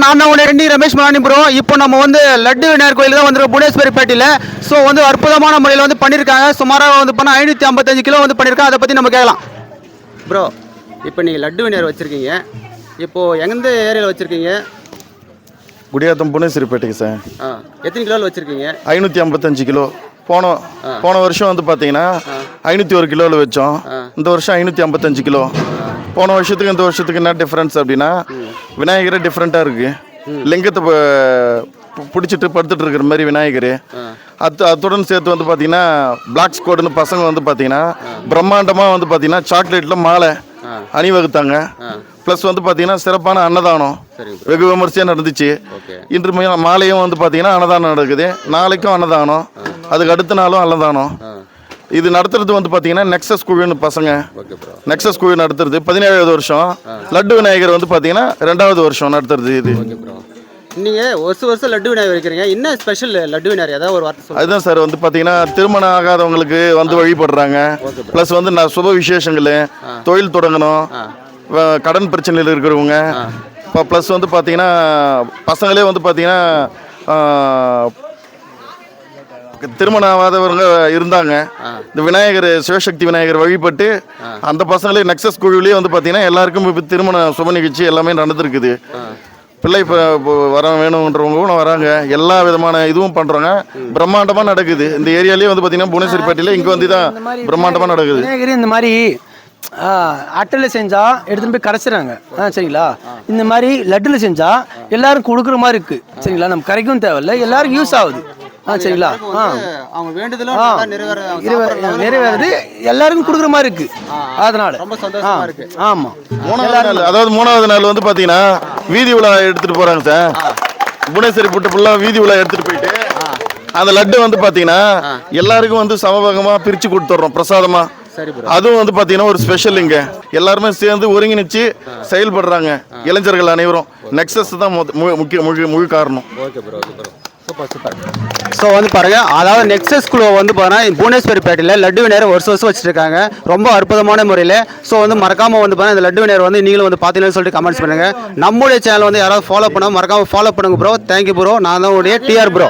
நான் தான் உடைய ரமேஷ் மலானி ப்ரோ. இப்போ நம்ம வந்து லட்டு விநாயகர் கோயில் தான் வந்து புவனேஸ்வரிப்பேட்டையில் ஸோ வந்து அற்புதமான முறையில் வந்து பண்ணியிருக்காங்க. சுமாராக வந்து பண்ணால் 555 கிலோ வந்து பண்ணியிருக்காங்க. அதை பற்றி நம்ம கேட்கலாம் ப்ரோ. இப்போ நீங்கள் லட்டு விநாயகர் வச்சுருக்கீங்க, இப்போது எந்த ஏரியாவில் வச்சுருக்கீங்க? குடியாத்தம் புவனேஸ்வரிப்பேட்டைக்கு சார். எத்தனை கிலோவில் வச்சுருக்கீங்க? 555 கிலோ. போன வருஷம் வந்து பார்த்தீங்கன்னா 501 கிலோவில் வச்சோம். இந்த வருஷம் 555 கிலோ. போன வருஷத்துக்கு இந்த வருஷத்துக்கு என்ன டிஃப்ரென்ஸ் அப்படின்னா, விநாயகரே டிஃப்ரெண்ட்டாக இருக்குது. லிங்கத்தை பிடிச்சிட்டு படுத்துட்டு இருக்கிற மாதிரி விநாயகர். அத்துடன் சேர்த்து வந்து பார்த்தீங்கன்னா பிளாக் ஸ்குவாடுன்னு பசங்க வந்து பார்த்தீங்கன்னா பிரம்மாண்டமாக வந்து பார்த்தீங்கன்னா சாக்லேட்டில் மாலை அணிவகுத்தாங்க. ப்ளஸ் வந்து பார்த்தீங்கன்னா சிறப்பான அன்னதானம் வெகு விமர்சையாக நடந்துச்சு. இன்று மாலையும் வந்து பார்த்தீங்கன்னா அன்னதானம் நடக்குது. நாளைக்கும் அன்னதானம், அதுக்கு அடுத்த நாளும் அன்னதானம். இது நடத்துறது வந்து பார்த்தீங்கன்னா நெக்ஸஸ் குழுன்னு பசங்க. நெக்ஸஸ் குழு நடத்துறது 17வது வருஷம். லட்டு விநாயகர் வந்து பார்த்தீங்கன்னா 2வது வருஷம் நடத்துறது. இது நீங்கள் வருஷம் லட்டு விநாயகர் வைக்கிறீங்க, என்ன ஸ்பெஷல் லட்டு விநாயகர் ஏதாவது ஒரு வார்த்தை? அதுதான் சார் வந்து பார்த்தீங்கன்னா திருமணம் ஆகாதவங்களுக்கு வந்து வழிபடுறாங்க. ப்ளஸ் வந்து நான் சுப விசேஷங்கள், தொழில் தொடங்கணும், கடன் பிரச்சனையில் இருக்கிறவங்க, ப்ளஸ் வந்து பார்த்தீங்கன்னா பசங்களே வந்து பார்த்தீங்கன்னா திருமணம் ஆகாதவங்க இருந்தாங்க. இந்த விநாயகர் சிவசக்தி விநாயகர் வழிபட்டு அந்த பசங்களே நெக்ஸஸ் குழுவிலேயே வந்து பார்த்தீங்கன்னா எல்லாருக்கும் இப்போ திருமண சுப நிகழ்ச்சி எல்லாமே நடந்துருக்குது. பிள்ளை இப்போ வர வேணுன்றவங்களும் வராங்க. எல்லா விதமான இதுவும் பண்ணுறாங்க. பிரம்மாண்டமாக நடக்குது. இந்த ஏரியாலேயே வந்து பார்த்தீங்கன்னா புவனேஸ்வரிப்பேட்டையில் இங்கே வந்து தான் பிரம்மாண்டமாக நடக்குது. விநாயகர் இந்த மாதிரி அட்டையில் செஞ்சால் எடுத்துகிட்டு போய் கரைச்சிடறாங்க. சரிங்களா? இந்த மாதிரி லட்டில் செஞ்சால் எல்லாரும் கொடுக்குற மாதிரி இருக்குது. சரிங்களா? நம்ம கரைக்கும் தேவையில்லை, எல்லாருக்கும் யூஸ் ஆகுது. சரிங்களா? நிறைவேறது எல்லாருக்கும் கொடுக்குற மாதிரி இருக்கு. அதனால ஆமா. மூணாவது நாள் வந்து பாத்தீங்கன்னா வீதி விழா எடுத்துட்டு போறாங்க சார். புவனேஸ்வரி புட்டு ஃபுல்லாக வீதி விழா எடுத்துட்டு போயிட்டு அந்த லட்டு வந்து பாத்தீங்கன்னா எல்லாருக்கும் வந்து சமபாகமா பிரிச்சு கொடுத்துட்றோம் பிரசாதமா. அதுவும் வந்து பாத்தீங்கன்னா ஒரு ஸ்பெஷல். இங்க எல்லாருமே சேர்ந்து ஒருங்கிணைச்சு செயல்படுறாங்க. இளைஞர்கள் அனைவரும் நெக்ஸஸ் தான் முழு காரணம். ஸோ வந்து பாருங்க, அதாவது நெக்ஸஸ் குழு வந்து பார்த்தீங்கன்னா புவனேஸ்வரிப்பேட்டையில் லட்டு விநாயகர் வருஷம் வச்சுருக்காங்க ரொம்ப அற்புதமான முறையில். ஸோ வந்து மறக்காமல் வந்து பார்த்தீங்கன்னா இந்த லட்டு விநாயகர் வந்து நீங்களும் வந்து பார்த்தீங்கன்னு சொல்லிட்டு கமெண்ட்ஸ் பண்ணுங்கள். நம்மளுடைய சேனல் வந்து யாராவது ஃபாலோ பண்ணால் மறக்காமல் ஃபாலோ பண்ணுங்க ப்ரோ. Thank you bro. நான் தான் உடைய டிஆர் ப்ரோ.